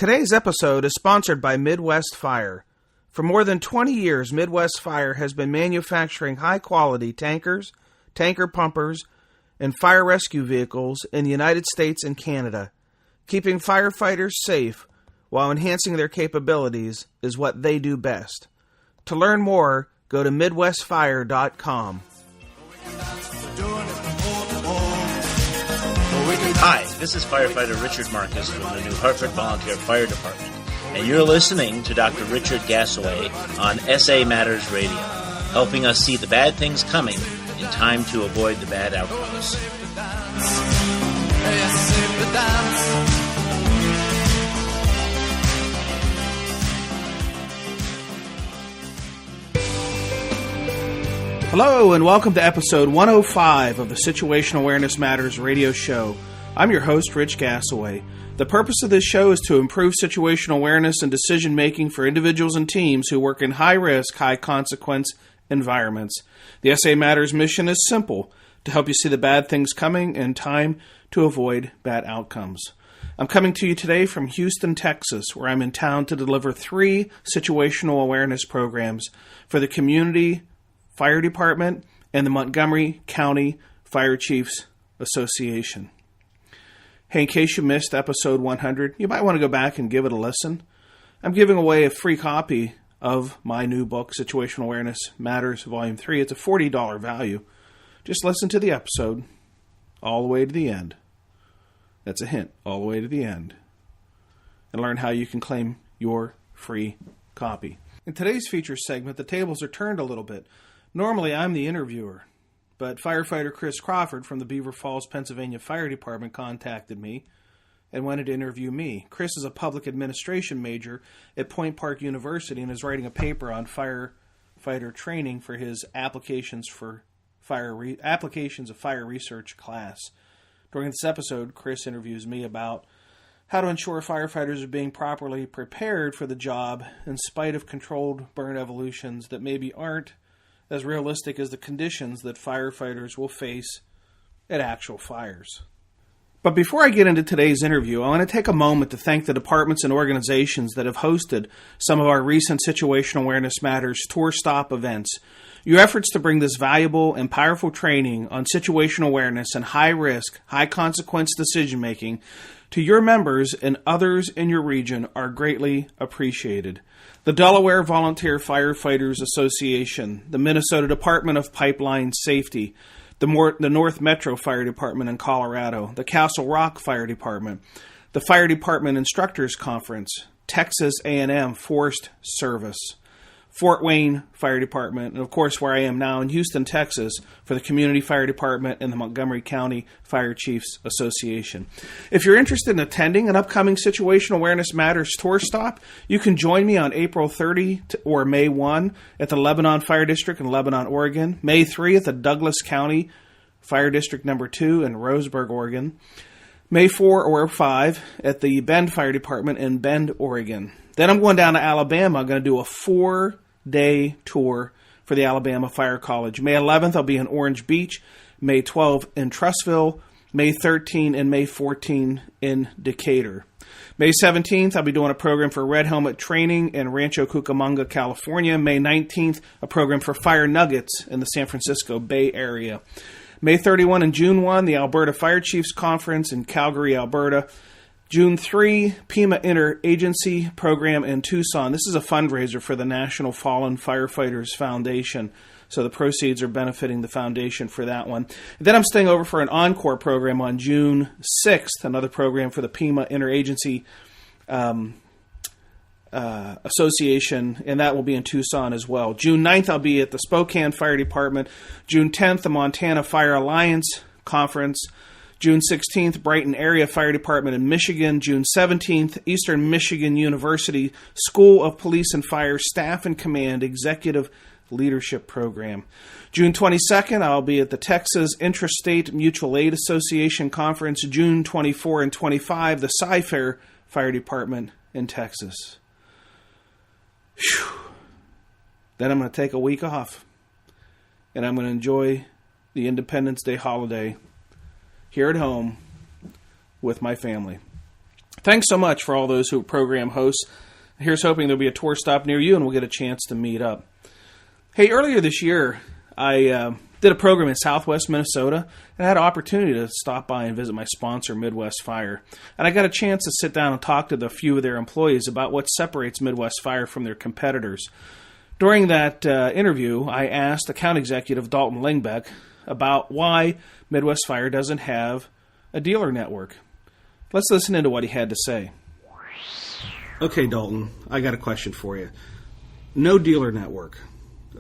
Today's episode is sponsored by Midwest Fire. For more than 20 years, Midwest Fire has been manufacturing high-quality tankers, tanker pumpers, and fire rescue vehicles in the United States and Canada. Keeping firefighters safe while enhancing their capabilities is what they do best. To learn more, go to MidwestFire.com. Hi, this is Firefighter Richard Marcus from the New Hartford Volunteer Fire Department, and you're listening to Dr. Richard Gassaway on SA Matters Radio, helping us see the bad things coming in time to avoid the bad outcomes. Hello and welcome to episode 105 of the Situational Awareness Matters radio show. I'm your host, Rich Gassaway. The purpose of this show is to improve situational awareness and decision-making for individuals and teams who work in high-risk, high-consequence environments. The SA Matters mission is simple, to help you see the bad things coming in time to avoid bad outcomes. I'm coming to you today from Houston, Texas, where I'm in town to deliver 3 situational awareness programs for the Community Fire Department and the Montgomery County Fire Chiefs Association. Hey, in case you missed episode 100, you might want to go back and give it a listen. I'm giving away a free copy of my new book, Situational Awareness Matters, Volume 3. It's a $40 value. Just listen to the episode all the way to the end. That's a hint, all the way to the end. And learn how you can claim your free copy. In today's feature segment, the tables are turned a little bit. Normally, I'm the interviewer, but firefighter Chris Crawford from the Beaver Falls, Pennsylvania Fire Department contacted me and wanted to interview me. Chris is a public administration major at Point Park University and is writing a paper on firefighter training for his applications of fire research class. During this episode, Chris interviews me about how to ensure firefighters are being properly prepared for the job in spite of controlled burn evolutions that maybe aren't as realistic as the conditions that firefighters will face at actual fires. But before I get into today's interview, I want to take a moment to thank the departments and organizations that have hosted some of our recent Situational Awareness Matters tour stop events. Your efforts to bring this valuable and powerful training on situational awareness and high-risk, high-consequence decision-making to your members and others in your region are greatly appreciated. The Delaware Volunteer Firefighters Association, the Minnesota Department of Pipeline Safety, the North Metro Fire Department in Colorado, the Castle Rock Fire Department, the Fire Department Instructors Conference, Texas A&M Forest Service, Fort Wayne Fire Department, and of course where I am now in Houston, Texas, for the Community Fire Department and the Montgomery County Fire Chiefs Association. If you're interested in attending an upcoming Situational Awareness Matters tour stop, you can join me on April 30 or May 1 at the Lebanon Fire District in Lebanon, Oregon, May 3 at the Douglas County Fire District No. 2 in Roseburg, Oregon, May 4 or 5 at the Bend Fire Department in Bend, Oregon. Then I'm going down to Alabama. I'm going to do a 4-day tour for the Alabama Fire College. May 11th, I'll be in Orange Beach. May 12th in Trussville. May 13 and May 14 in Decatur. May 17th, I'll be doing a program for Red Helmet Training in Rancho Cucamonga, California. May 19th, a program for Fire Nuggets in the San Francisco Bay Area. May 31 and June 1, the Alberta Fire Chiefs Conference in Calgary, Alberta. June 3, PEMA Interagency Program in Tucson. This is a fundraiser for the National Fallen Firefighters Foundation, so the proceeds are benefiting the foundation for that one. And then I'm staying over for an encore program on June 6th, another program for the PEMA Interagency Association, and that will be in Tucson as well. June 9th, I'll be at the Spokane Fire Department. June 10th, the Montana Fire Alliance Conference. June 16th, Brighton Area Fire Department in Michigan. June 17th, Eastern Michigan University School of Police and Fire Staff and Command Executive Leadership Program. June 22nd, I'll be at the Texas Intrastate Mutual Aid Association Conference. June 24 and 25, the Cy-Fair Fire Department in Texas. Whew. Then I'm going to take a week off, and I'm going to enjoy the Independence Day holiday here at home with my family. Thanks so much for all those who program hosts. Here's hoping there'll be a tour stop near you and we'll get a chance to meet up. Hey, earlier this year, I did a program in southwest Minnesota and I had an opportunity to stop by and visit my sponsor, Midwest Fire. And I got a chance to sit down and talk to a few of their employees about what separates Midwest Fire from their competitors. During that interview, I asked account executive Dalton Lingbeck about why Midwest Fire doesn't have a dealer network. Let's listen into what he had to say. Okay, Dalton, I got a question for you. No dealer network.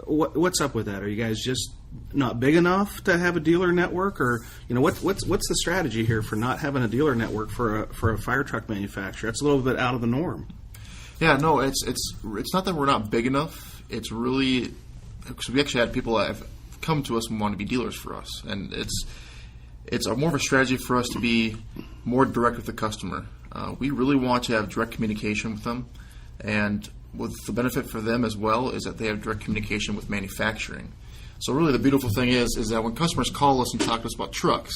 What's up with that? Are you guys just not big enough to have a dealer network, or what's the strategy here for not having a dealer network for a fire truck manufacturer? That's a little bit out of the norm. Yeah, no, it's not that we're not big enough. It's really because we actually had people that have come to us and want to be dealers for us, and it's more of a strategy for us to be more direct with the customer. We really want to have direct communication with them, and with the benefit for them as well is that they have direct communication with manufacturing. So really the beautiful thing is that when customers call us and talk to us about trucks,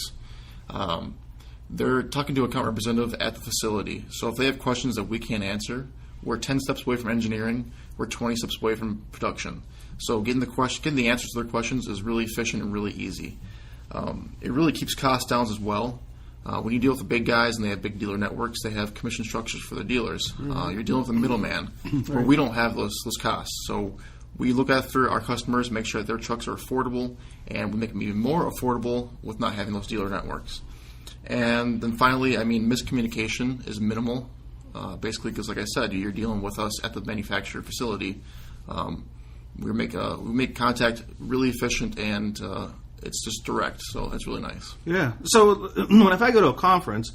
they're talking to an account representative at the facility. So if they have questions that we can't answer, we're 10 steps away from engineering, we're 20 steps away from production. So getting the answers to their questions is really efficient and really easy. It really keeps costs down as well. When you deal with the big guys and they have big dealer networks, they have commission structures for their dealers. You're dealing with a middleman where we don't have those costs. So we look after our customers, make sure that their trucks are affordable, and we make them even more affordable with not having those dealer networks. And then finally, miscommunication is minimal, basically because, like I said, you're dealing with us at the manufacturer facility. We make contact really efficient and it's just direct, so it's really nice. Yeah. So if I go to a conference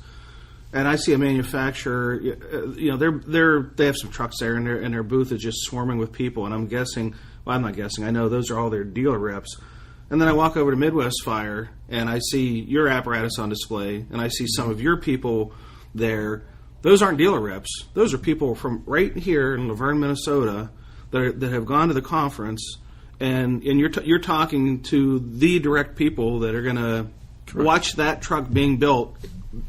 and I see a manufacturer, they have some trucks there, and their booth is just swarming with people, and I'm not guessing, I know those are all their dealer reps. And then I walk over to Midwest Fire and I see your apparatus on display, and I see some of your people there. Those aren't dealer reps. Those are people from right here in Laverne, Minnesota, that have gone to the conference. And you're talking to the direct people that are going to watch that truck being built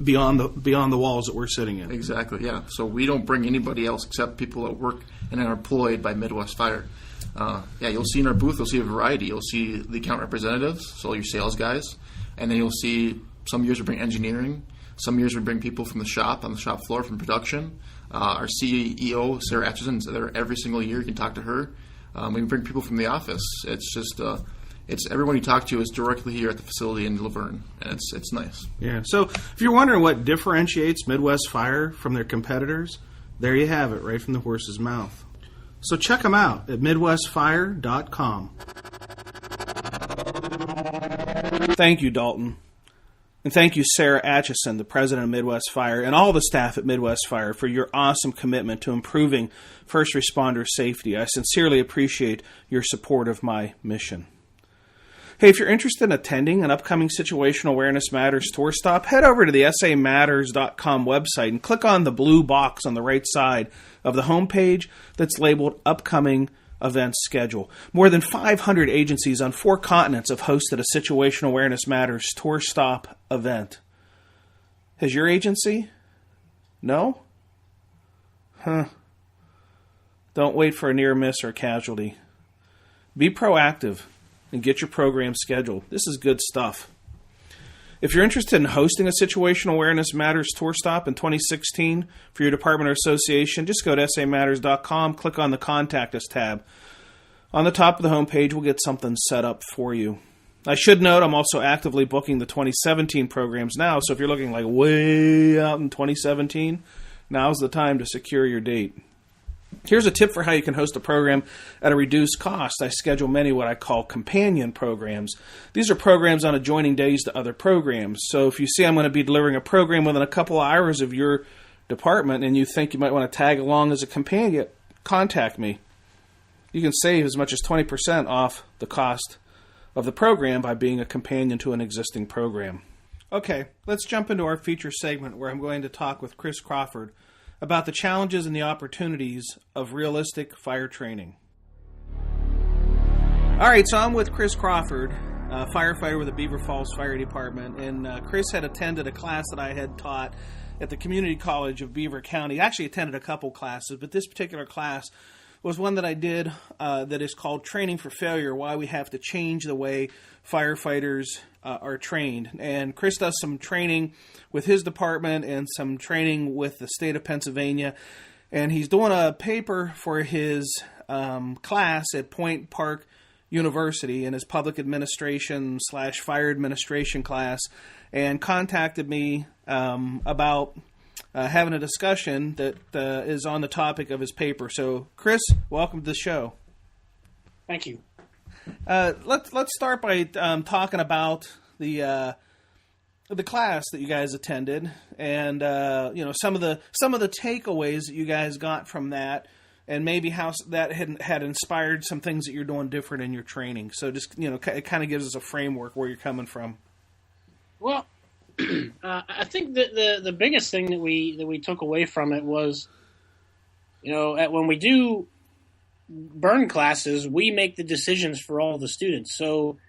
beyond the walls that we're sitting in. Exactly, yeah. So we don't bring anybody else except people that work and are employed by Midwest Fire. You'll see in our booth, you'll see a variety. You'll see the account representatives, so your sales guys, and then you'll see some years we bring engineering, some years we bring people from the shop, on the shop floor, from production. Our CEO, Sarah Atchison, is there every single year. You can talk to her. We bring people from the office. It's just, everyone you talk to is directly here at the facility in Laverne, and it's nice. Yeah. So if you're wondering what differentiates Midwest Fire from their competitors, there you have it, right from the horse's mouth. So check them out at MidwestFire.com. Thank you, Dalton. And thank you, Sarah Atchison, the president of Midwest Fire, and all the staff at Midwest Fire for your awesome commitment to improving first responder safety. I sincerely appreciate your support of my mission. Hey, if you're interested in attending an upcoming Situational Awareness Matters tour stop, head over to the samatters.com website and click on the blue box on the right side of the homepage that's labeled Upcoming Event Schedule. More than 500 agencies on 4 continents have hosted a Situational Awareness Matters tour stop event. Has your agency? No? Huh. Don't wait for a near miss or casualty. Be proactive and get your program scheduled. This is good stuff. If you're interested in hosting a Situational Awareness Matters tour stop in 2016 for your department or association, just go to samatters.com, click on the Contact Us tab. On the top of the homepage, we'll get something set up for you. I should note I'm also actively booking the 2017 programs now, so if you're looking like way out in 2017, now's the time to secure your date. Here's a tip for how you can host a program at a reduced cost. I schedule many what I call companion programs. These are programs on adjoining days to other programs. So if you see I'm going to be delivering a program within a couple hours of your department and you think you might want to tag along as a companion, contact me. You can save as much as 20% off the cost of the program by being a companion to an existing program. Okay, let's jump into our feature segment where I'm going to talk with Chris Crawford about the challenges and the opportunities of realistic fire training. All right, so I'm with Chris Crawford, a firefighter with the Beaver Falls Fire Department, and Chris had attended a class that I had taught at the Community College of Beaver County. I actually attended a couple classes, but this particular class was one that I did that is called Training for Failure, Why We Have to Change the Way Firefighters are Trained. And Chris does some training with his department and some training with the state of Pennsylvania. And he's doing a paper for his class at Point Park University in his public administration / fire administration class, and contacted me about having a discussion that is on the topic of his paper. So, Chris, welcome to the show. Thank you. Let's start by talking about the class that you guys attended, and some of the takeaways that you guys got from that, and maybe how that had inspired some things that you're doing different in your training. So, just it kind of gives us a framework where you're coming from. Well, I think that the biggest thing that we took away from it was, when we do burn classes, we make the decisions for all the students. So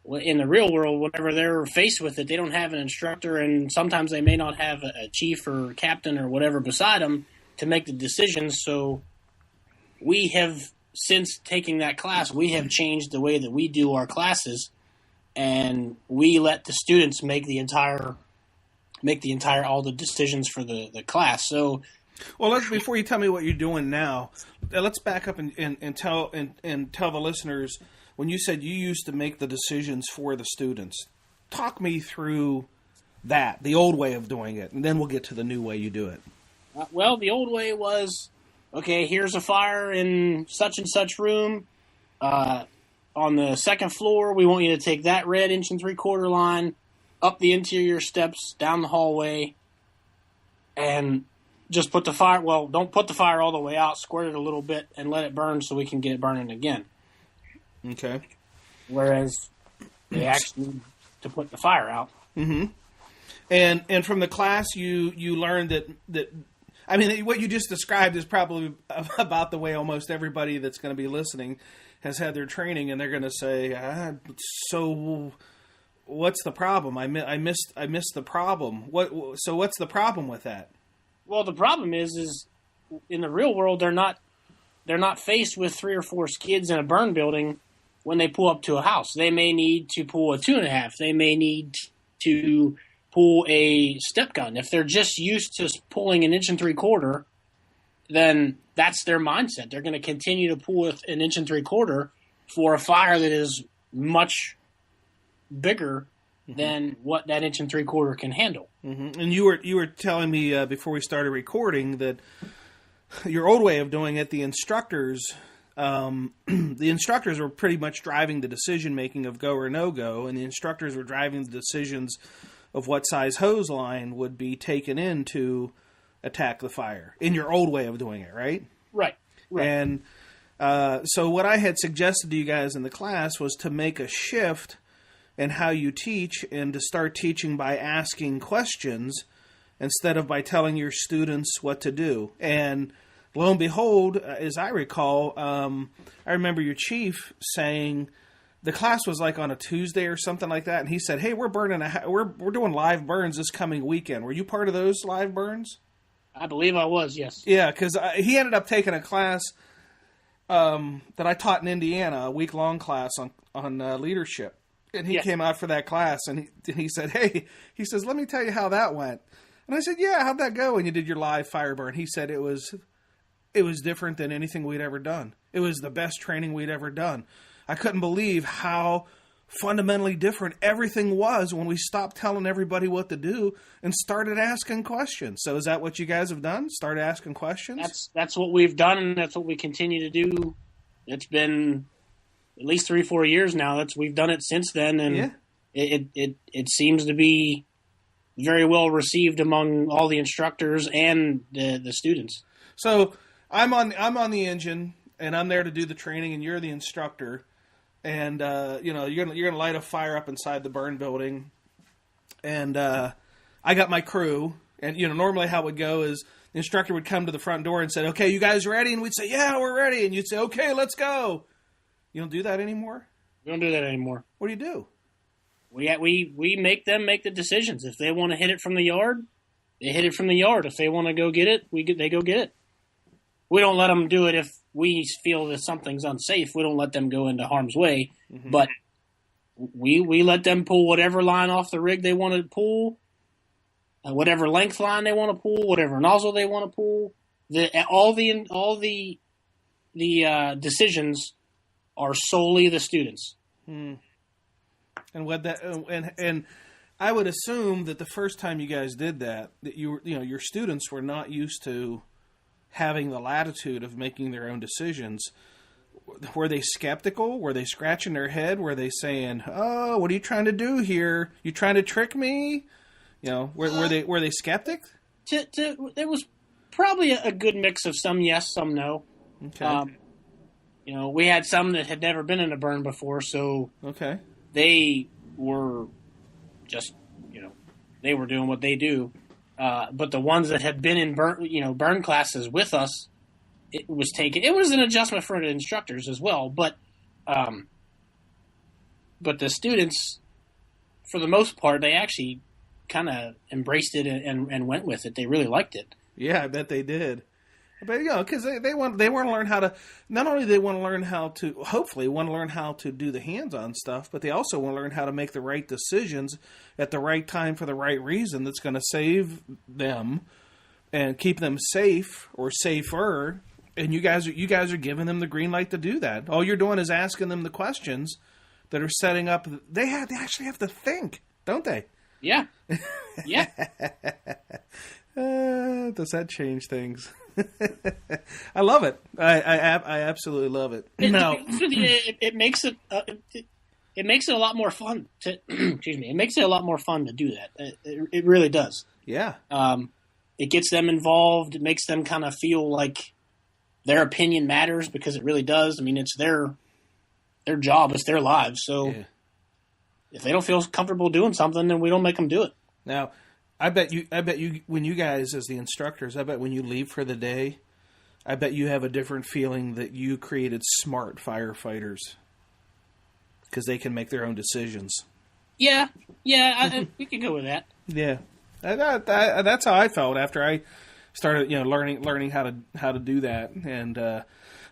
in the real world, whenever they're faced with it, they don't have an instructor, and sometimes they may not have a chief or captain or whatever beside them to make the decisions. So we have, since taking that class, we have changed the way that we do our classes, and we let the students make the entire all the decisions for the class. So, well, before you tell me what you're doing now, let's back up and tell the listeners, when you said you used to make the decisions for the students, talk me through that, the old way of doing it, and then we'll get to the new way you do it. Well, the old way was, okay, here's a fire in such and such room. On the second floor, we want you to take that red 1 3/4 line up the interior steps, down the hallway, and just put the fire, well, don't put the fire all the way out, squirt it a little bit, and let it burn so we can get it burning again. Okay. Whereas they actually need to put the fire out. Mm-hmm. And from the class, you learned that I mean, what you just described is probably about the way almost everybody that's going to be listening has had their training, and they're going to say, so what's the problem? I missed the problem. So what's the problem with that? Well, the problem is in the real world, they're not faced with 3 or 4 skids in a burn building when they pull up to a house. They may need to pull a 2.5. They may need to pull a step gun. If they're just used to pulling an 1 3/4, then that's their mindset. They're going to continue to pull an 1 3/4 for a fire that is much bigger than what that 1 3/4 can handle. Mm-hmm. And you were telling me before we started recording that your old way of doing it, the instructors were pretty much driving the decision making of go or no go, and the instructors were driving the decisions of what size hose line would be taken in to attack the fire in your old way of doing it, right? Right. And so what I had suggested to you guys in the class was to make a shift in how you teach, and to start teaching by asking questions instead of by telling your students what to do. And lo and behold, as I recall, I remember your chief saying, the class was like on a Tuesday or something like that, and he said, "Hey, we're doing live burns this coming weekend. Were you part of those live burns?" I believe I was, yes. Yeah, because he ended up taking a class that I taught in Indiana, a week-long class on leadership, and he came out for that class, and he said, "Hey," he says, "let me tell you how that went." And I said, "Yeah, how'd that go when you did your live fire burn?" He said it was different than anything we'd ever done. It was the best training we'd ever done. I couldn't believe how fundamentally different everything was when we stopped telling everybody what to do and started asking questions. So is that what you guys have done? Started asking questions? That's what we've done, and that's what we continue to do. It's been at least 3-4 years now. We've done it since then, and it seems to be very well received among all the instructors and the students. So I'm on the engine, and I'm there to do the training, and you're the instructor. And you're gonna light a fire up inside the burn building, and I got my crew. And normally how it would go is the instructor would come to the front door and say, "Okay, you guys ready?" And we'd say, "Yeah, we're ready." And you'd say, "Okay, let's go." You don't do that anymore? We don't do that anymore. What do you do? We make them make the decisions. If they want to hit it from the yard, They hit it from the yard. If they want to go get it, they go get it. We don't let them do it if we feel that something's unsafe. We don't let them go into harm's way, but we let them pull whatever line off the rig they want to pull, whatever length line they want to pull, whatever nozzle they want to pull. All the decisions are solely the students. And and I would assume that the first time you guys did that your students were not used to having the latitude of making their own decisions. Were they skeptical? Were they scratching their head? Were they saying, "Oh, what are you trying to do here? You trying to trick me?" Were they skeptic? There was probably a good mix of some yes, some no. Okay. We had some that had never been in a burn before, so okay, they were just, they were doing what they do. But the ones that had been in burn classes with us, it was an adjustment for the instructors as well. But the students, for the most part, they actually kind of embraced it and went with it. They really liked it. Yeah, I bet they did. But because they want to learn how to. Not only they want to learn how to, hopefully, want to learn how to do the hands-on stuff, but they also want to learn how to make the right decisions at the right time for the right reason. That's going to save them and keep them safe or safer. And you guys are giving them the green light to do that. All you're doing is asking them the questions that are setting up. They actually have to think, don't they? Yeah. Yeah. Does that change things? I love it. I absolutely love it. It makes it. It makes it a lot more fun to. Excuse me. It makes it a lot more fun to do that. It really does. Yeah. It gets them involved. It makes them kind of feel like their opinion matters, because it really does. I mean, it's their job. It's their lives. So if they don't feel comfortable doing something, then we don't make them do it. Now, I bet you, when you guys, as the instructors, I bet when you leave for the day, I bet you have a different feeling that you created smart firefighters because they can make their own decisions. Yeah, we can go with that. Yeah, that's how I felt after I started, learning how to do that, and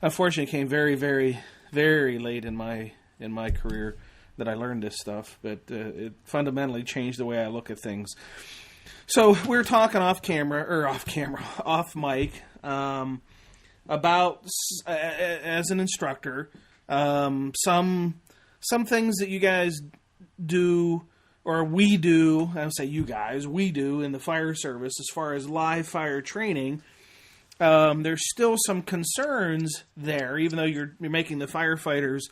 unfortunately, it came very, very, very late in my career that I learned this stuff, but it fundamentally changed the way I look at things. So we were talking off mic, about as an instructor, some things that you guys do, or we do. I would say you guys, we do in the fire service as far as live fire training. There's still some concerns there, even though you're making the firefighters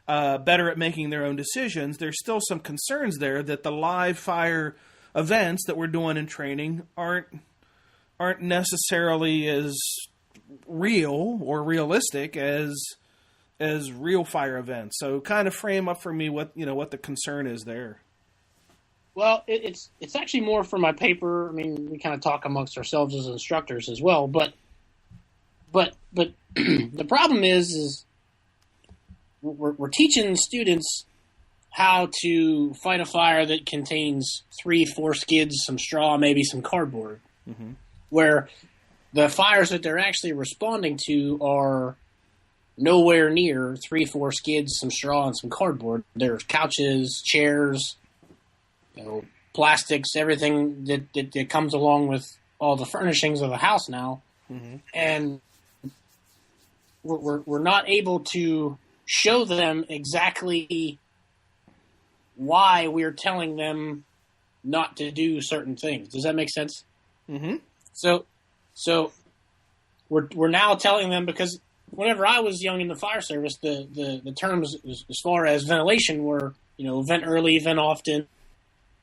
better at making their own decisions. There's still some concerns there that the live fire events that we're doing in training aren't necessarily as real or realistic as real fire events. So kind of frame up for me what the concern is there. Well, it's actually more for my paper. I mean, we kind of talk amongst ourselves as instructors as well, but the problem is we're teaching students how to fight a fire that contains 3-4 skids, some straw, maybe some cardboard, where the fires that they're actually responding to are nowhere near 3-4 skids, some straw, and some cardboard. There's couches, chairs, plastics, everything that comes along with all the furnishings of a house now, and we're not able to show them exactly why we're telling them not to do certain things. Does that make sense? Mm-hmm. So we're now telling them, because whenever I was young in the fire service, the terms as far as ventilation were, vent early, vent often,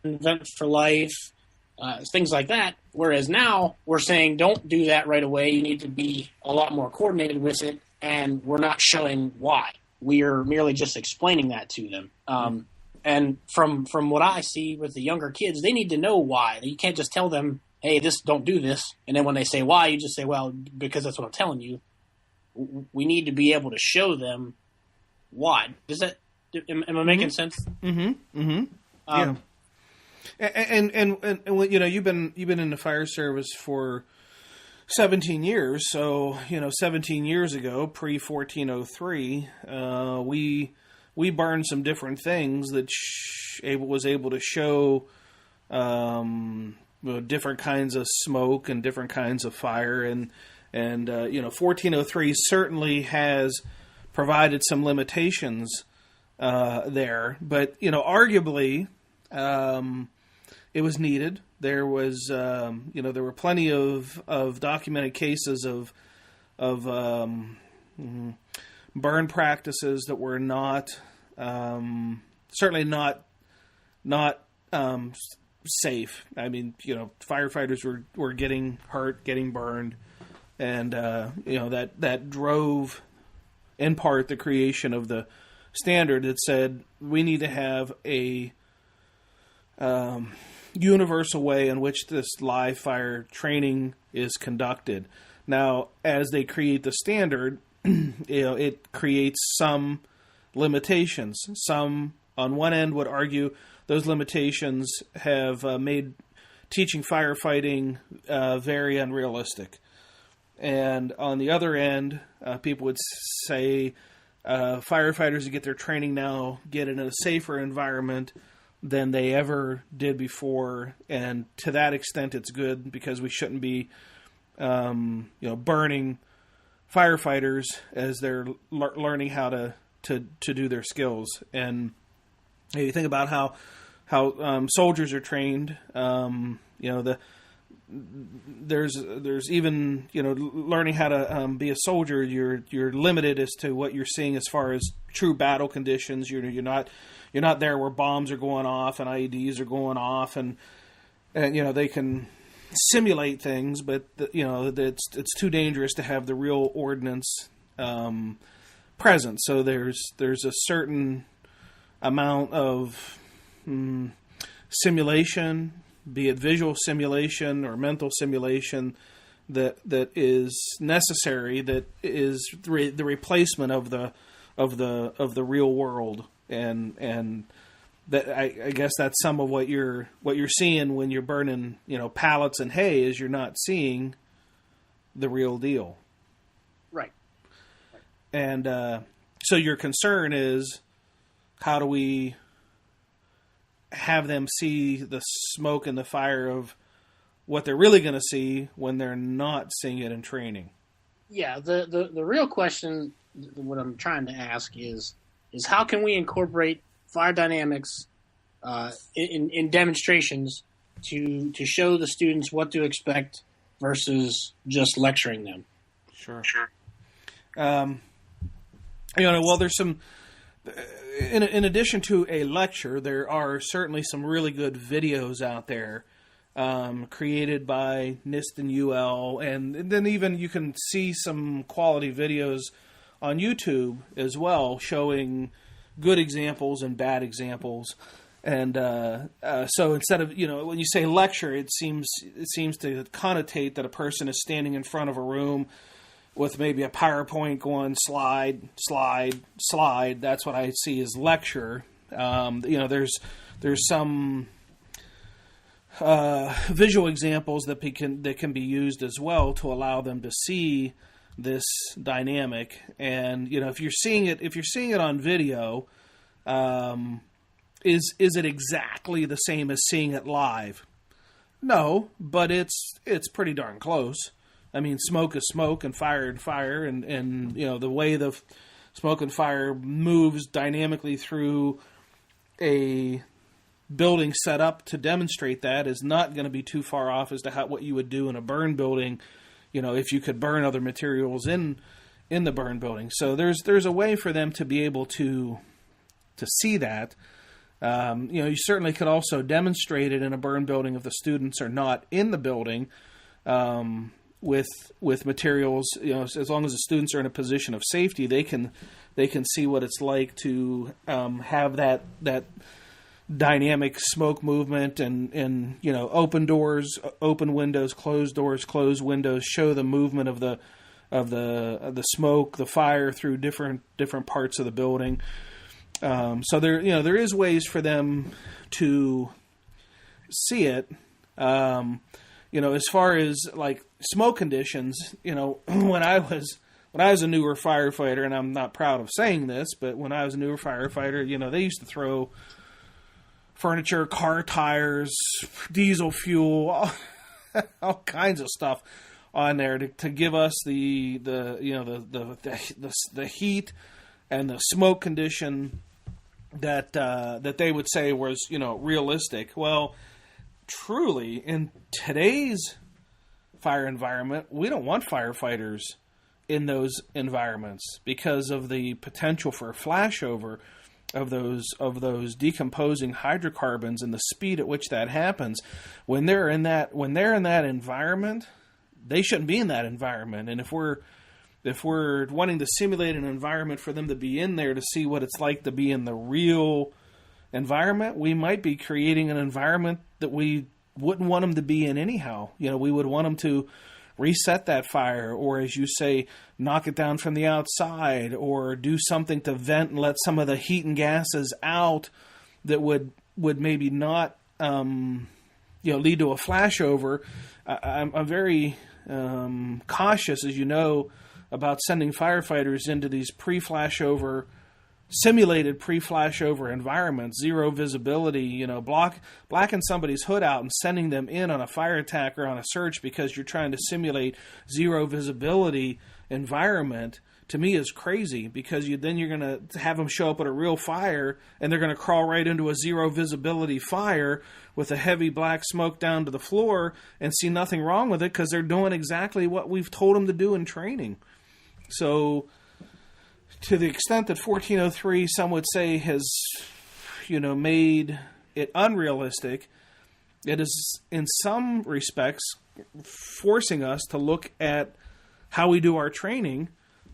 vent for life, things like that. Whereas now we're saying don't do that right away. You need to be a lot more coordinated with it, and we're not showing why. We are merely just explaining that to them. And from what I see with the younger kids, they need to know why. You can't just tell them, hey, don't do this. And then when they say why, you just say, well, because that's what I'm telling you. We need to be able to show them why. Am I making sense? Mm-hmm. Mm-hmm. Yeah. And you know, you've been in the fire service for 17 years. So, you know, 17 years ago, pre 1403, we burned some different things that was able to show different kinds of smoke and different kinds of fire, and you know, 1403 certainly has provided some limitations there, but you know, arguably it was needed. There was you know, there were plenty of documented cases of burn practices that were not certainly not safe. I mean, you know, firefighters were getting hurt, getting burned, and you know, that drove in part the creation of the standard that said we need to have a universal way in which this live fire training is conducted. Now, as they create the standard, you know, it creates some limitations. Some, on one end, would argue those limitations have made teaching firefighting very unrealistic. And on the other end, people would say firefighters who get their training now get in a safer environment than they ever did before. And to that extent, it's good, because we shouldn't be you know, burning firefighters as they're learning how to do their skills. And you think about how soldiers are trained. You know, there's even, you know, learning how to be a soldier. You're limited as to what you're seeing as far as true battle conditions. You're not there where bombs are going off and IEDs are going off, and you know, they can simulate things, but you know, it's too dangerous to have the real ordnance present. So there's a certain amount of simulation, be it visual simulation or mental simulation, that is necessary. That is the replacement of the real world, and that I guess that's some of what you're seeing when you're burning, you know, pallets and hay, is you're not seeing the real deal. Right. And so your concern is, how do we have them see the smoke and the fire of what they're really going to see when they're not seeing it in training? Yeah, the real question, what I'm trying to ask is how can we incorporate fire dynamics in demonstrations to show the students what to expect versus just lecturing them? Sure. You know, well, there's some. In addition to a lecture, there are certainly some really good videos out there created by NIST and UL, and then even you can see some quality videos on YouTube as well, showing good examples and bad examples. And so instead of, you know, when you say lecture, it seems to connotate that a person is standing in front of a room with maybe a PowerPoint going slide, slide, slide. That's what I see as lecture. You know, there's some visual examples that can be used as well to allow them to see this dynamic. And you know, if you're seeing it on video, is it exactly the same as seeing it live? No, but it's pretty darn close. I mean, smoke is smoke and fire, and you know, the way the smoke and fire moves dynamically through a building set up to demonstrate that is not going to be too far off as to what you would do in a burn building, you know, if you could burn other materials in the burn building. So there's a way for them to be able to see that. You know, you certainly could also demonstrate it in a burn building if the students are not in the building, with materials. You know, as long as the students are in a position of safety, they can see what it's like to have that dynamic smoke movement and you know, open doors, open windows, closed doors, closed windows, show the movement of the smoke, the fire through different parts of the building. So there is ways for them to see it. As far as like smoke conditions, when I was a newer firefighter, and I'm not proud of saying this, but when I was a newer firefighter, they used to throw furniture, car tires, diesel fuel, all kinds of stuff on there to give us the heat and the smoke condition that they would say was realistic. Well, truly, in today's fire environment, we don't want firefighters in those environments because of the potential for flashover of those decomposing hydrocarbons and the speed at which that happens. When they're in that environment, they shouldn't be in that environment. And if we're wanting to simulate an environment for them to be in there to see what it's like to be in the real environment, we might be creating an environment that we wouldn't want them to be in anyhow. We would want them to reset that fire, or as you say, knock it down from the outside, or do something to vent and let some of the heat and gases out that would maybe not lead to a flashover. I'm very cautious, as you know, about sending firefighters into these simulated pre-flashover environments, zero visibility, blacking somebody's hood out and sending them in on a fire attack or on a search because you're trying to simulate zero visibility environment, to me is crazy, because then you're going to have them show up at a real fire and they're going to crawl right into a zero visibility fire with a heavy black smoke down to the floor and see nothing wrong with it because they're doing exactly what we've told them to do in training. So, to the extent that 1403, some would say, has, made it unrealistic, it is in some respects forcing us to look at how we do our training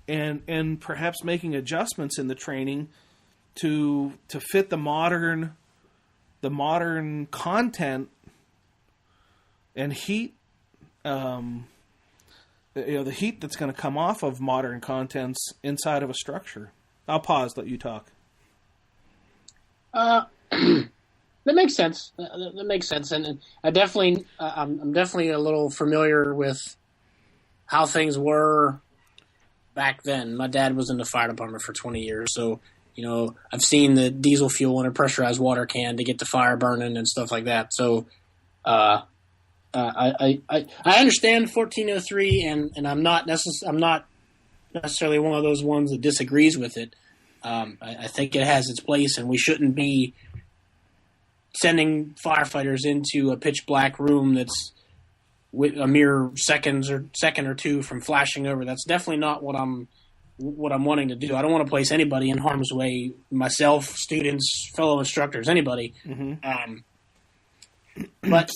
and perhaps making adjustments in the training to fit the modern content and heat. The heat that's going to come off of modern contents inside of a structure. I'll pause, let you talk. That makes sense. That makes sense, and I'm definitely a little familiar with how things were back then. My dad was in the fire department for 20 years, so I've seen the diesel fuel in a pressurized water can to get the fire burning and stuff like that. So, I understand 1403, and I'm not necessarily one of those ones that disagrees with it. I think it has its place, and we shouldn't be sending firefighters into a pitch black room that's a mere second or two from flashing over. That's definitely not what I'm wanting to do. I don't want to place anybody in harm's way, myself, students, fellow instructors, anybody. Mm-hmm. But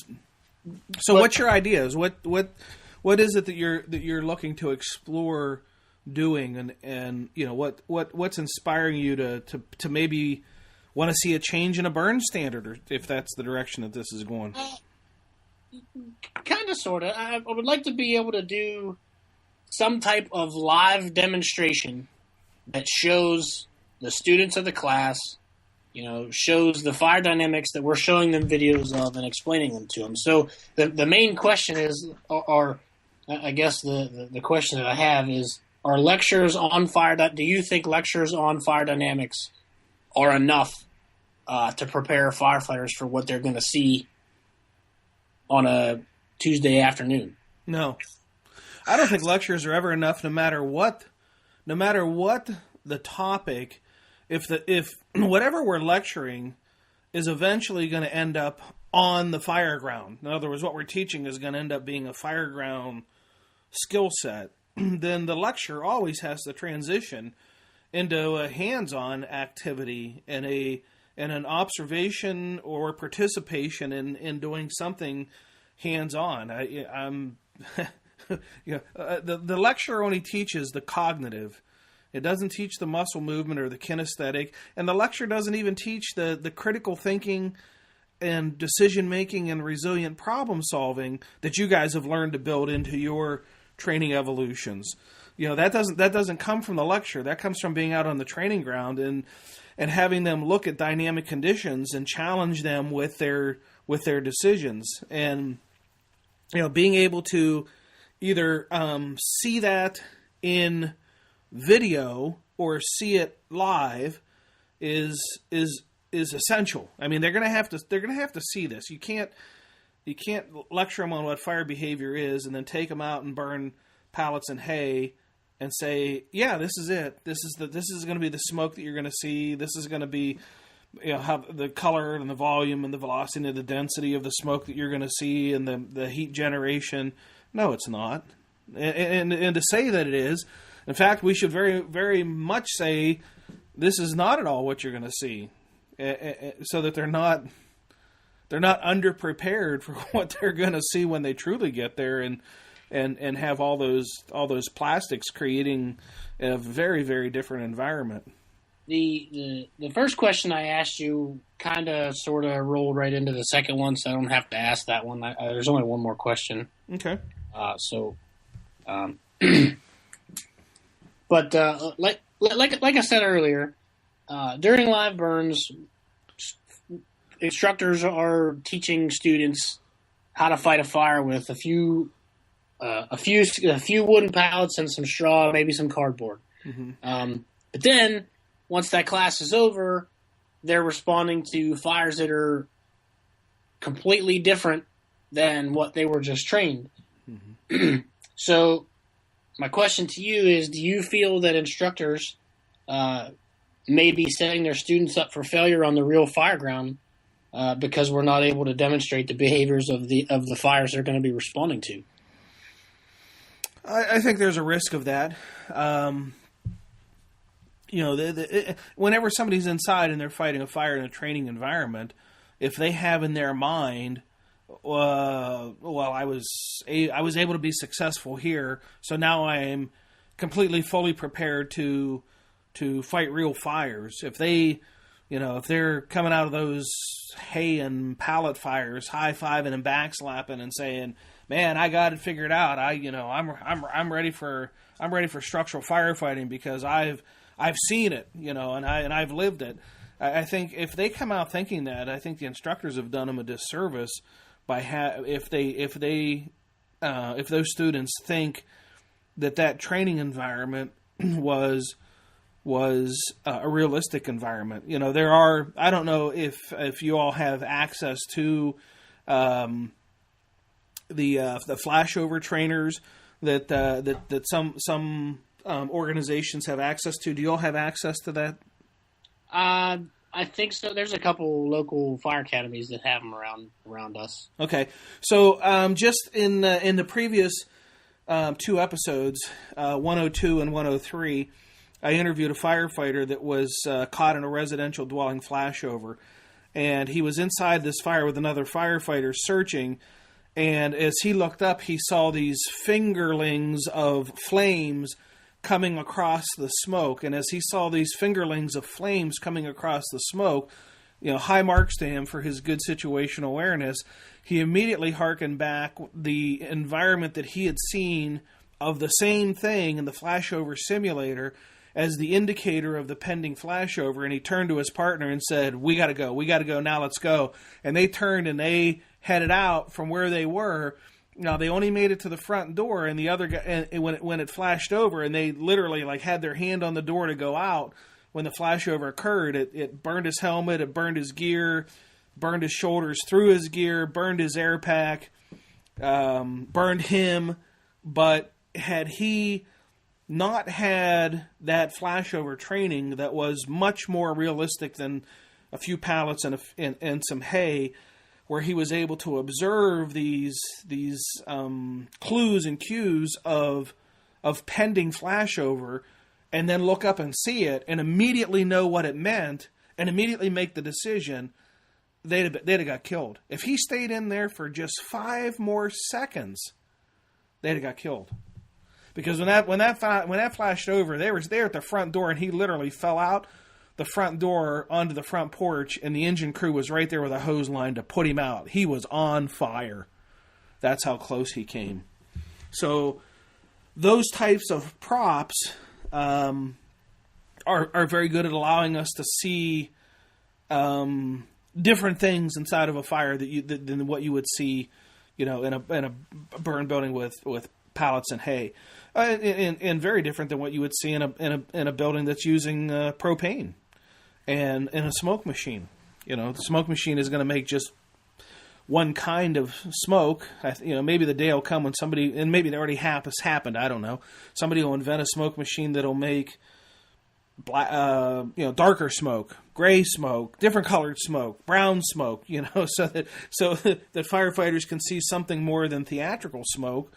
what's your ideas? What is it that you're looking to explore doing, and what's inspiring you to maybe want to see a change in a burn standard, or if that's the direction that this is going? Kind of, sort of. I would like to be able to do some type of live demonstration that shows the students of the class, shows the fire dynamics that we're showing them videos of and explaining them to them. So the main question is, or I guess the question that I have is, are lectures on do you think lectures on fire dynamics are enough to prepare firefighters for what they're going to see on a Tuesday afternoon? No. I don't think lectures are ever enough, no matter what the topic. If whatever we're lecturing is eventually going to end up on the fire ground, in other words, what we're teaching is going to end up being a fire ground skill set, then the lecture always has to transition into a hands-on activity and an observation or participation in doing something hands-on. The lecture only teaches the cognitive. It doesn't teach the muscle movement or the kinesthetic, and the lecture doesn't even teach the critical thinking and decision-making and resilient problem-solving that you guys have learned to build into your training evolutions. That doesn't come from the lecture. That comes from being out on the training ground and having them look at dynamic conditions and challenge them with their with their decisions. And, being able to either see that in video or see it live is essential. I mean, they're going to have to see this. You can't lecture them on what fire behavior is and then take them out and burn pallets and hay and say, yeah, this is it. This is going to be the smoke that you're going to see. This is going to be, how the color and the volume and the velocity and the density of the smoke that you're going to see and the heat generation. No, it's not. And to say that it is, in fact, we should very, very much say this is not at all what you're going to see, so that they're not underprepared for what they're going to see when they truly get there and have all those plastics creating a very, very different environment. The first question I asked you kind of sort of rolled right into the second one, so I don't have to ask that one. There's only one more question. Okay. But like I said earlier, during live burns, instructors are teaching students how to fight a fire with a few wooden pallets and some straw, maybe some cardboard. Mm-hmm. But then once that class is over, they're responding to fires that are completely different than what they were just trained. Mm-hmm. So my question to you is, do you feel that instructors may be setting their students up for failure on the real fire ground because we're not able to demonstrate the behaviors of the fires they're going to be responding to? I think there's a risk of that. Whenever somebody's inside and they're fighting a fire in a training environment, if they have in their mind, I was able to be successful here, so now I am completely fully prepared to fight real fires. If they're coming out of those hay and pallet fires, high-fiving and backslapping and saying, "Man, I got it figured out. I'm ready for structural firefighting because I've seen it, and I've lived it." I think if they come out thinking that, I think the instructors have done them a disservice by if those students think that training environment was a realistic environment. There are, I don't know if you all have access to the flashover trainers that some organizations have access to. Do you all have access to that? I think so. There's a couple local fire academies that have them around us. Okay, so just in the previous 2 episodes, 102 and 103, I interviewed a firefighter that was caught in a residential dwelling flashover, and he was inside this fire with another firefighter searching. And as he looked up, he saw these fingerlings of flames coming across the smoke. And as he saw these fingerlings of flames coming across the smoke, high marks to him for his good situational awareness, he immediately hearkened back the environment that he had seen of the same thing in the flashover simulator as the indicator of the pending flashover. And he turned to his partner and said, we got to go, now let's go. And they turned and they headed out from where they were. Now, they only made it to the front door, and the other guy, and when it flashed over, and they literally had their hand on the door to go out when the flashover occurred, it burned his helmet, it burned his gear, burned his shoulders through his gear, burned his air pack, burned him. But had he not had that flashover training that was much more realistic than a few pallets and some hay, where he was able to observe these clues and cues of pending flashover, and then look up and see it, and immediately know what it meant, and immediately make the decision, they'd have got killed. If he stayed in there for just 5 more seconds, they'd have got killed. Because when that flashed over, they were there at the front door, and he literally fell out the front door onto the front porch, and the engine crew was right there with a hose line to put him out. He was on fire. That's how close he came. So those types of props are very good at allowing us to see different things inside of a fire than what you would see, in a burn building with pallets and hay, and very different than what you would see in a building that's using propane and in a smoke machine. The smoke machine is going to make just one kind of smoke. Maybe the day will come when somebody, and maybe it already has happened, I don't know, somebody will invent a smoke machine that'll make darker smoke, gray smoke, different colored smoke, brown smoke, so that firefighters can see something more than theatrical smoke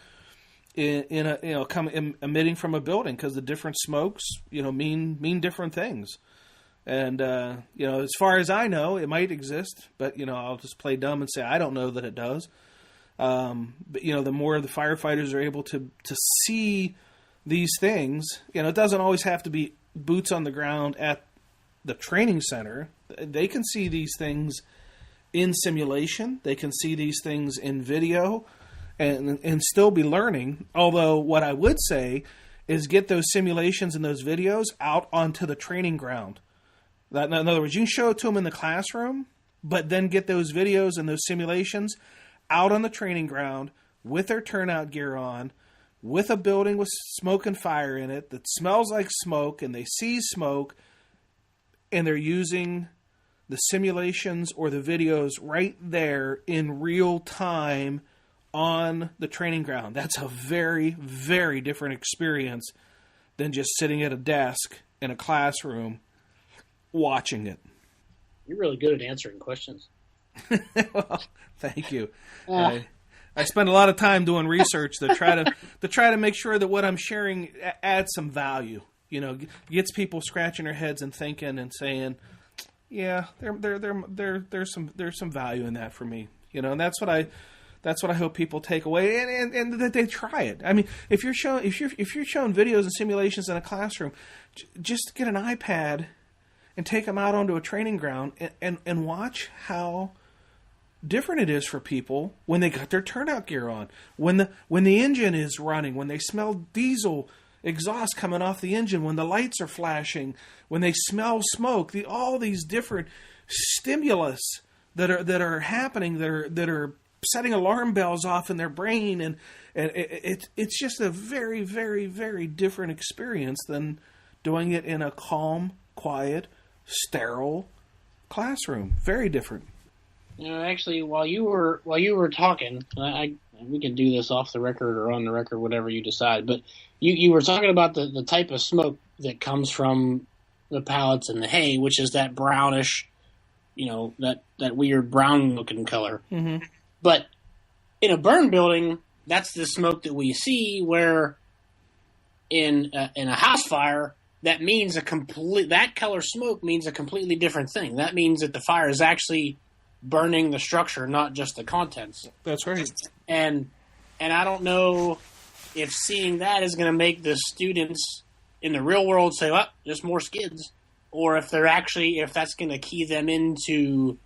emitting from a building, because the different smokes, mean different things. And, as far as I know, it might exist, but, I'll just play dumb and say I don't know that it does. But, the more the firefighters are able to see these things, it doesn't always have to be boots on the ground at the training center. They can see these things in simulation. They can see these things in video and still be learning. Although what I would say is get those simulations and those videos out onto the training ground. In other words, you can show it to them in the classroom, but then get those videos and those simulations out on the training ground with their turnout gear on, with a building with smoke and fire in it that smells like smoke, and they see smoke, and they're using the simulations or the videos right there in real time on the training ground. That's a very, very different experience than just sitting at a desk in a classroom watching it. You're really good at answering questions. Well, thank you. I spend a lot of time doing research to try to make sure that what I'm sharing adds some value. Gets people scratching their heads and thinking and saying, "Yeah, there's some value in that for me." And that's what I hope people take away, and that they try it. I mean, if you're showing videos and simulations in a classroom, just get an iPad and take them out onto a training ground and watch how different it is for people when they got their turnout gear on, when the engine is running, when they smell diesel exhaust coming off the engine, when the lights are flashing, when they smell smoke, all these different stimulus that are happening, that are setting alarm bells off in their brain, and it's just a very, very, very different experience than doing it in a calm, quiet, sterile classroom. Very different. Actually, while you were talking, we can do this off the record or on the record, whatever you decide. But you were talking about the type of smoke that comes from the pallets and the hay, which is that brownish, that weird brown looking color. Mm-hmm. But in a burn building, that's the smoke that we see. Where in a house fire, that means that color smoke means a completely different thing. That means that the fire is actually burning the structure, not just the contents. That's right. And I don't know if seeing that is going to make the students in the real world say, "Well, there's more skids," or if that's going to key them into,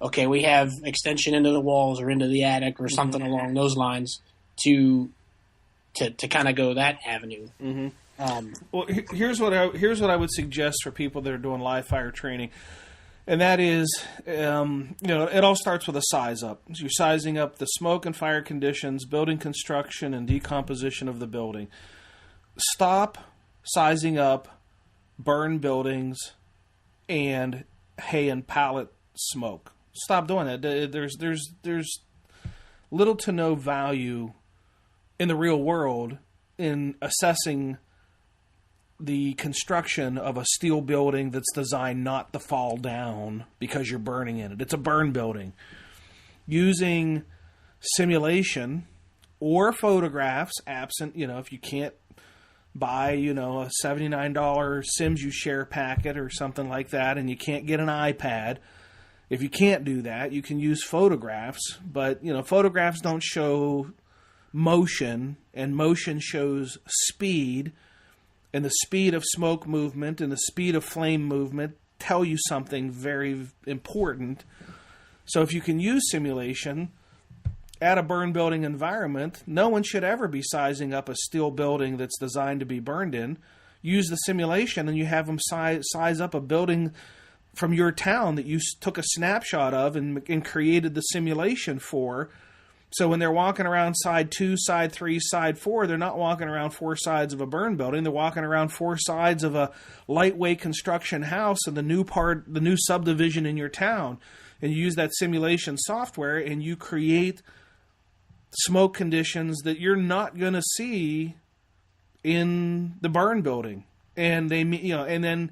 okay, we have extension into the walls or into the attic or something along those lines to kind of go that avenue. Mm-hmm. Well, here's what I would suggest for people that are doing live fire training. And that is, it all starts with a size up. So you're sizing up the smoke and fire conditions, building construction, and decomposition of the building. Stop sizing up burn buildings and hay and pallet smoke. Stop doing that. There's little to no value in the real world in assessing the construction of a steel building that's designed not to fall down because you're burning in it. It's a burn building. Using simulation or photographs, absent, if you can't buy, a $79 Sims You Share packet or something like that, and you can't get an iPad. If you can't do that, you can use photographs, but, photographs don't show motion, and motion shows speed. And the speed of smoke movement and the speed of flame movement tell you something very important. So if you can use simulation at a burn building environment, no one should ever be sizing up a steel building that's designed to be burned in. Use the simulation and you have them size up a building from your town that you took a snapshot of and created the simulation for. So when they're walking around side 2, side 3, side 4, they're not walking around 4 sides of a burn building. They're walking around 4 sides of a lightweight construction house in the new subdivision in your town. And you use that simulation software and you create smoke conditions that you're not going to see in the burn building. And and then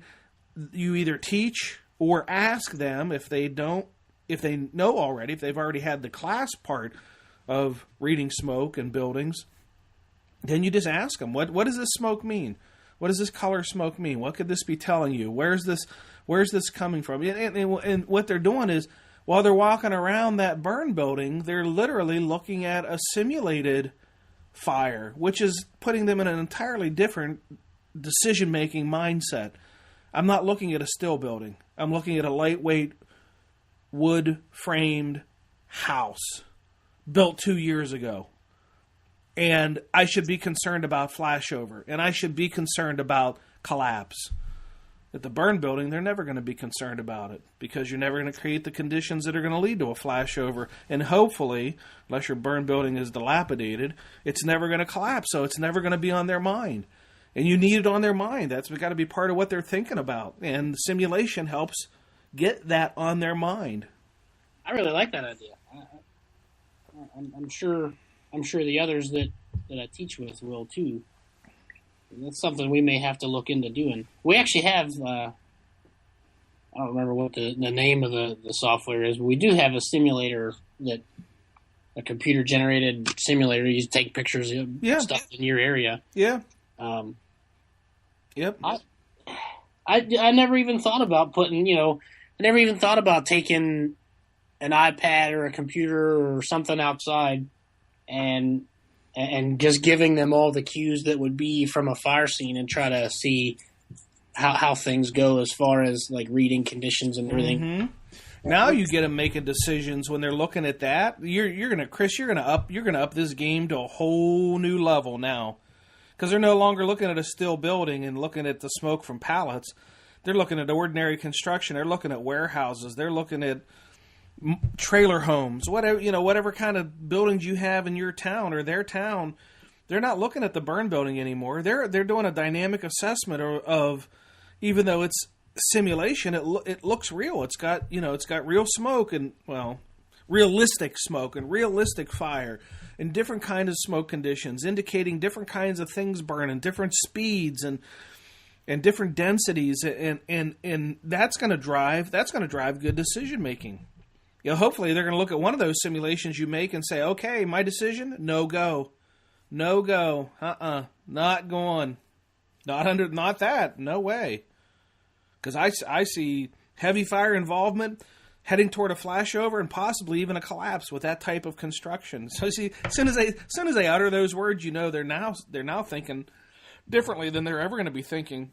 you either teach or ask them if they know already, if they've already had the class part of reading smoke and buildings, then you just ask them, what does this smoke mean? What does this color smoke mean? What could this be telling you? Where's this coming from? And what they're doing is, while they're walking around that burn building, they're literally looking at a simulated fire, which is putting them in an entirely different decision-making mindset. I'm not looking at a still building. I'm looking at a lightweight wood-framed house built 2 years ago. And I should be concerned about flashover. And I should be concerned about collapse. At the burn building, they're never going to be concerned about it because you're never going to create the conditions that are going to lead to a flashover. And hopefully, unless your burn building is dilapidated, it's never going to collapse. So it's never going to be on their mind. And you need it on their mind. That's got to be part of what they're thinking about. And the simulation helps get that on their mind. I really like that idea. I'm sure the others that I teach with will too. And that's something we may have to look into doing. We actually have, I don't remember what the name of the software is, but we do have a simulator a computer-generated simulator. You take pictures of stuff in your area. Yeah. Yep. I never even thought about I never even thought about taking an iPad or a computer or something outside and just giving them all the cues that would be from a fire scene and try to see how things go as far as like reading conditions and everything. Mm-hmm. Now you get them making decisions when they're looking at that. You're gonna up this game to a whole new level now, because they're no longer looking at a still building and looking at the smoke from pallets. They're looking at ordinary construction. They're looking at warehouses. They're looking at trailer homes, whatever kind of buildings you have in your town or their town. They're not looking at the burn building anymore. They're doing a dynamic assessment of even though it's simulation, it looks real. It's got real smoke and realistic smoke and realistic fire and different kinds of smoke conditions, indicating different kinds of things burning, different speeds and different densities, and that's going to drive good decision making. Hopefully they're going to look at one of those simulations you make and say, okay, my decision, no go, not going, not that, no way. Because I see heavy fire involvement heading toward a flashover and possibly even a collapse with that type of construction. So see, as soon as they utter those words, they're now thinking differently than they're ever going to be thinking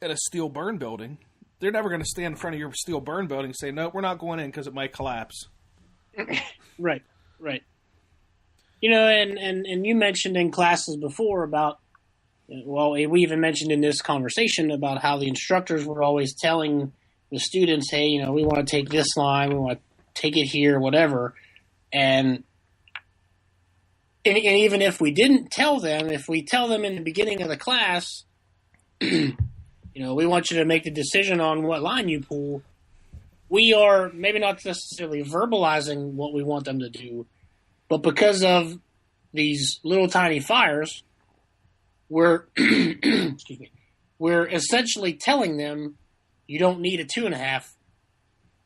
at a steel burn building. They're never going to stand in front of your steel burn building and say, no, we're not going in because it might collapse. Right. And you mentioned in classes before about, we even mentioned in this conversation about how the instructors were always telling the students, hey, we want to take this line, we want to take it here, whatever. And even if we didn't tell them, if we tell them in the beginning of the class, we want you to make the decision on what line you pull, we are maybe not necessarily verbalizing what we want them to do, but because of these little tiny fires, we're we're essentially telling them you don't need a 2.5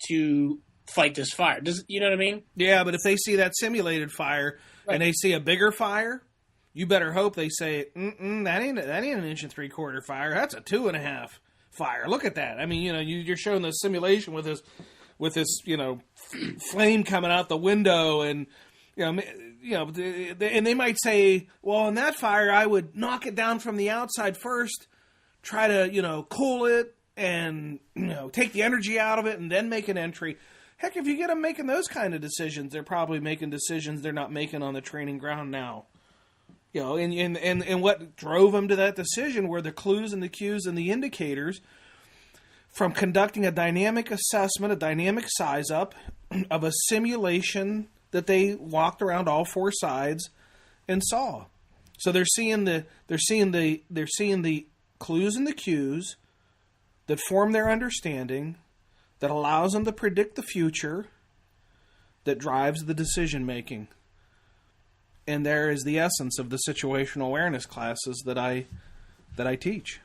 to fight this fire. You know what I mean? Yeah, but if they see that simulated fire and they see a bigger fire, you better hope they say, that ain't an 1 3/4 fire. That's a 2.5 fire. Look at that. I mean, you're showing the simulation with this flame coming out the window, and and they might say, well, in that fire, I would knock it down from the outside first, try to cool it, and take the energy out of it, and then make an entry. Heck, if you get them making those kind of decisions, they're probably making decisions they're not making on the training ground now. And what drove them to that decision were the clues and the cues and the indicators from conducting a dynamic assessment, a dynamic size up of a simulation that they walked around all four sides and saw. So they're seeing the clues and the cues that form their understanding, that allows them to predict the future, that drives the decision making. And there is the essence of the situational awareness classes that I teach.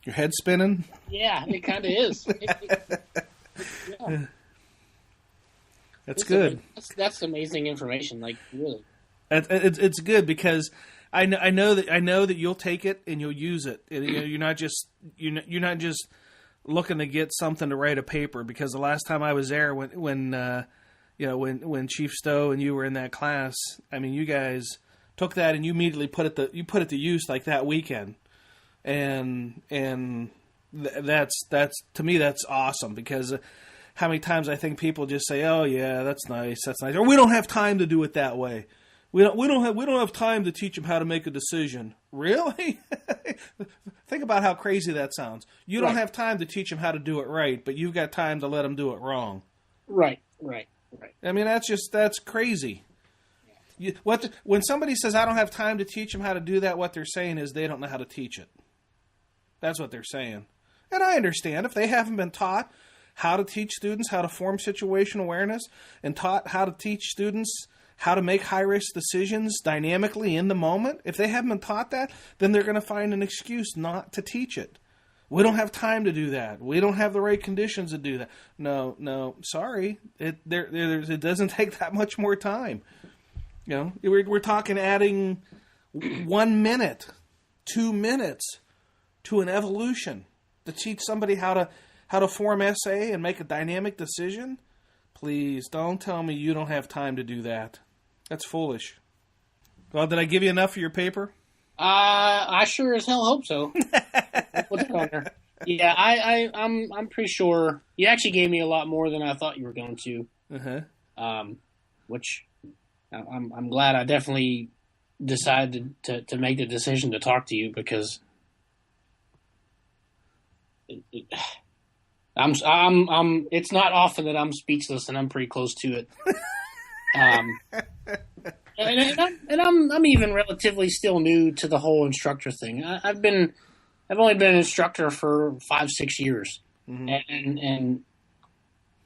Your head spinning? Yeah, it kind of is. Yeah. That's good. That's amazing information. Like, really, it's good because I know that you'll take it and you'll use it. You're not just looking to get something to write a paper. Because the last time I was there, when Chief Stowe and you were in that class, I mean, you guys took that and you immediately put it to use like that weekend, and that's to me that's awesome because. How many times I think people just say, "Oh yeah, that's nice," or "We don't have time to do it that way. We don't have time to teach them how to make a decision." Really? Think about how crazy that sounds. You don't have time to teach them how to do it right, but you've got time to let them do it wrong. Right. I mean, that's crazy. When somebody says, "I don't have time to teach them how to do that," what they're saying is they don't know how to teach it. That's what they're saying, and I understand if they haven't been taught how to teach students how to form situational awareness and taught how to teach students how to make high-risk decisions dynamically in the moment. If they haven't been taught that, then they're going to find an excuse not to teach it. We don't have time to do that. We don't have the right conditions to do that. No, sorry. It doesn't take that much more time. We're talking adding 1 minute, 2 minutes to an evolution to teach somebody how to form SA and make a dynamic decision. Please don't tell me you don't have time to do that. That's foolish. Well, did I give you enough for your paper? I sure as hell hope so. What's going there? Yeah, I'm pretty sure you actually gave me a lot more than I thought you were going to. Which I'm glad I definitely decided to make the decision to talk to you because it's not often that I'm speechless, and I'm pretty close to it. And I'm even relatively still new to the whole instructor thing. I've only been an instructor for 5-6 years, and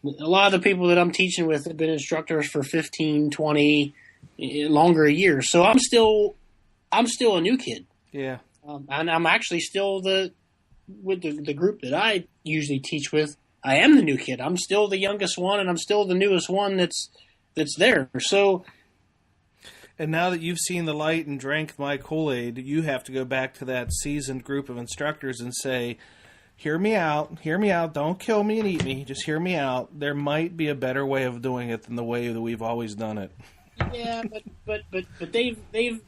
a lot of the people that I'm teaching with have been instructors for 15, 20, longer years. So I'm still a new kid. Yeah, and I'm actually still with the group that I usually teach with, I am the new kid. I'm still the youngest one, and I'm still the newest one that's there. So, and now that you've seen the light and drank my Kool-Aid, you have to go back to that seasoned group of instructors and say, hear me out, don't kill me and eat me, just hear me out. There might be a better way of doing it than the way that we've always done it. Yeah, but they've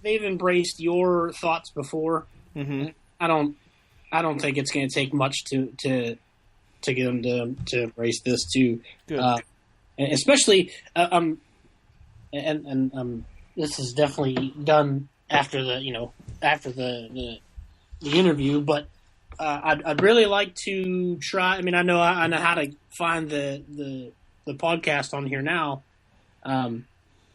embraced your thoughts before. Mm-hmm. I don't think it's going to take much to get them to embrace this too. Good. And especially, this is definitely done after the interview. But I'd really like to try. I mean, I know how to find the podcast on here now.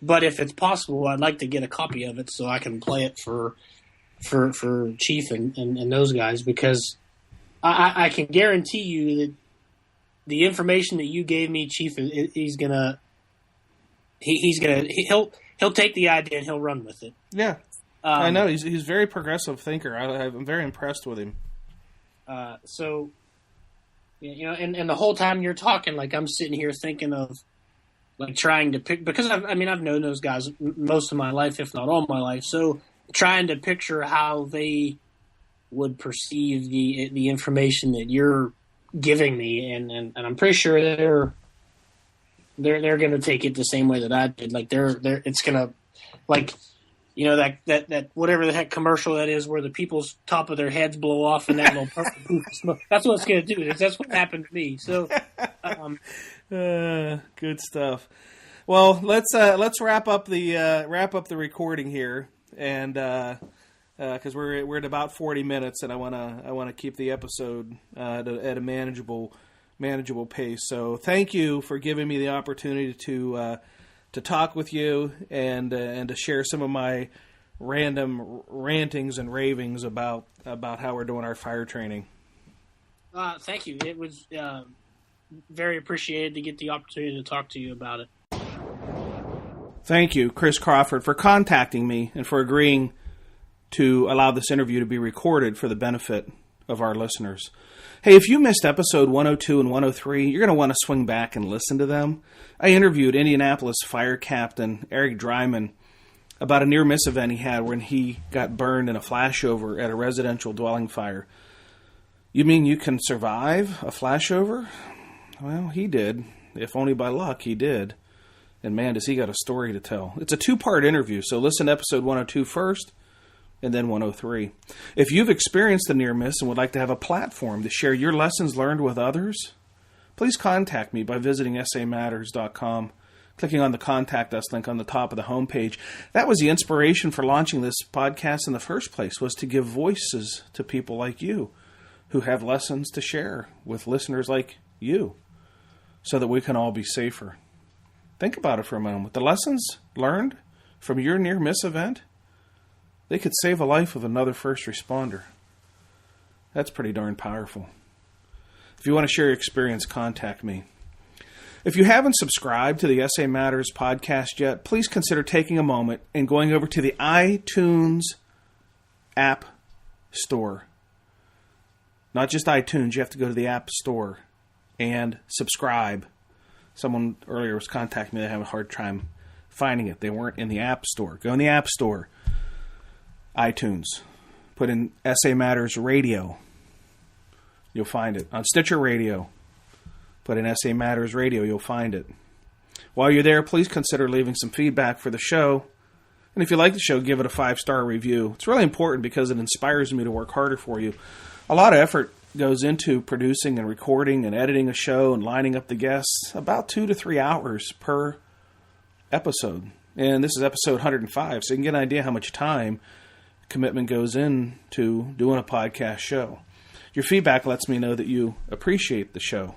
But if it's possible, I'd like to get a copy of it so I can play it for Chief and those guys, because I can guarantee you that the information that you gave me, Chief, he'll take the idea and he'll run with it. Yeah, I know he's a very progressive thinker. I'm very impressed with him. So, and the whole time you're talking, like, I'm sitting here thinking of, like, trying to pick, because I've known those guys most of my life, if not all my life. So trying to picture how they would perceive the information that you're giving me, and I'm pretty sure they're going to take it the same way that I did. Like, it's going to, like, that whatever the heck commercial that is, where the people's top of their heads blow off and that little purple poof of smoke. That's what it's going to do. That's what happened to me. So, good stuff. Well, let's wrap up the recording here, and because we're at about 40 minutes, and I wanna keep the episode at a manageable pace. So thank you for giving me the opportunity to talk with you and to share some of my random rantings and ravings about how we're doing our fire training. Thank you. It was very appreciated to get the opportunity to talk to you about it. Thank you, Chris Crawford, for contacting me and for agreeing to allow this interview to be recorded for the benefit of our listeners. Hey, if you missed episode 102 and 103, you're going to want to swing back and listen to them. I interviewed Indianapolis Fire Captain Eric Dryman about a near-miss event he had when he got burned in a flashover at a residential dwelling fire. You mean you can survive a flashover? Well, he did. If only by luck, he did. And man, does he got a story to tell. It's a two-part interview, so listen to episode 102 first, and then 103. If you've experienced a near miss and would like to have a platform to share your lessons learned with others, please contact me by visiting samatters.com, clicking on the Contact Us link on the top of the homepage. That was the inspiration for launching this podcast in the first place, was to give voices to people like you who have lessons to share with listeners like you so that we can all be safer. Think about it for a moment. The lessons learned from your near-miss event, they could save a life of another first responder. That's pretty darn powerful. If you want to share your experience, contact me. If you haven't subscribed to the SA Matters podcast yet, please consider taking a moment and going over to the iTunes App Store. Not just iTunes, you have to go to the App Store and subscribe. Someone earlier was contacting me. They have a hard time finding it. They weren't in the App Store. Go in the App Store, iTunes. Put in SA Matters Radio. You'll find it. On Stitcher Radio, put in SA Matters Radio. You'll find it. While you're there, please consider leaving some feedback for the show. And if you like the show, give it a 5-star review. It's really important because it inspires me to work harder for you. A lot of effort goes into producing and recording and editing a show and lining up the guests, about 2 to 3 hours per episode. And this is episode 105, so you can get an idea how much time commitment goes into doing a podcast show. Your feedback lets me know that you appreciate the show.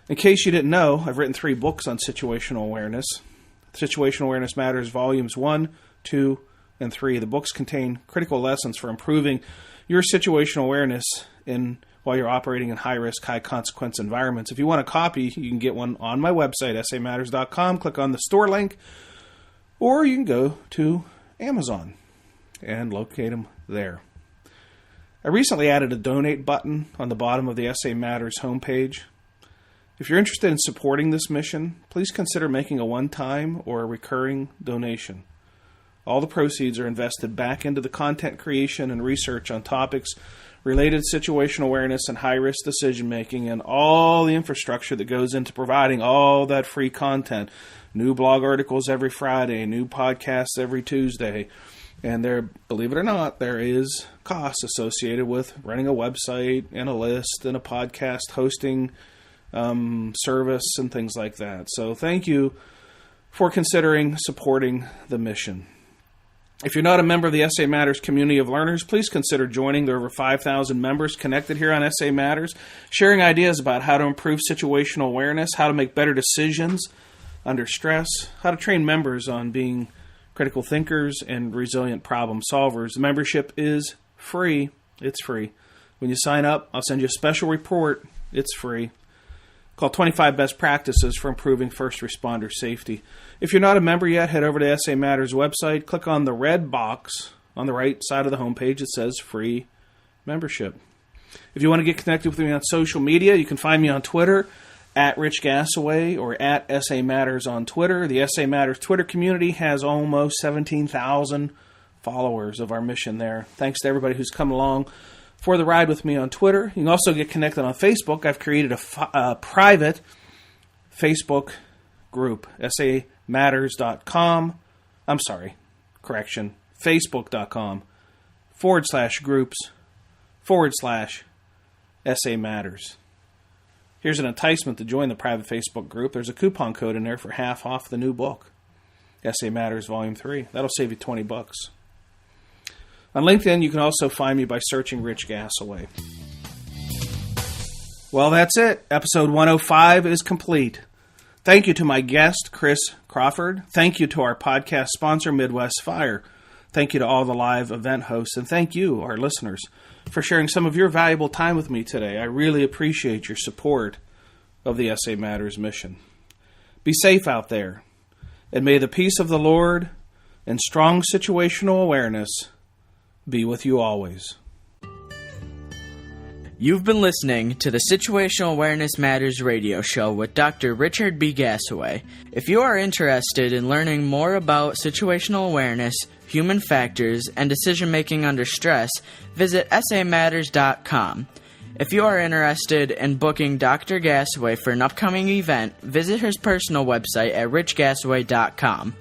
In case you didn't know, I've written 3 books on situational awareness. Situational Awareness Matters, Volumes 1, 2, and 3. The books contain critical lessons for improving your situational awareness while you're operating in high-risk, high-consequence environments. If you want a copy, you can get one on my website, samatters.com. Click on the store link, or you can go to Amazon and locate them there. I recently added a donate button on the bottom of the SA Matters homepage. If you're interested in supporting this mission, please consider making a one-time or a recurring donation. All the proceeds are invested back into the content creation and research on topics related to situational awareness and high-risk decision-making, and all the infrastructure that goes into providing all that free content. New blog articles every Friday, new podcasts every Tuesday. And there, believe it or not, there is costs associated with running a website and a list and a podcast hosting service and things like that. So thank you for considering supporting the mission. If you're not a member of the SA Matters community of learners, please consider joining the over 5,000 members connected here on SA Matters, sharing ideas about how to improve situational awareness, how to make better decisions under stress, how to train members on being critical thinkers and resilient problem solvers. The membership is free. It's free. When you sign up, I'll send you a special report. It's free. Called 25 Best Practices for Improving First Responder Safety. If you're not a member yet, head over to SA Matters website, click on the red box on the right side of the homepage. It says free membership. If you want to get connected with me on social media, you can find me on Twitter at Rich Gassaway or at SA Matters on Twitter. The SA Matters Twitter community has almost 17,000 followers of our mission there. Thanks to everybody who's come along for the ride with me on Twitter. You can also get connected on Facebook. I've created a private Facebook group, samatters.com. Facebook.com/groups/SA Matters. Here's an enticement to join the private Facebook group. There's a coupon code in there for half off the new book, SA Matters Volume 3. That'll save you $20. On LinkedIn, you can also find me by searching Rich Gassaway. Well, that's it. Episode 105 is complete. Thank you to my guest, Chris Crawford. Thank you to our podcast sponsor, Midwest Fire. Thank you to all the live event hosts. And thank you, our listeners, for sharing some of your valuable time with me today. I really appreciate your support of the SA Matters mission. Be safe out there, and may the peace of the Lord and strong situational awareness be with you always. You've been listening to the Situational Awareness Matters radio show with Dr. Richard B. Gassaway. If you are interested in learning more about situational awareness, human factors, and decision-making under stress, visit samatters.com. If you are interested in booking Dr. Gassaway for an upcoming event, visit his personal website at richgassaway.com.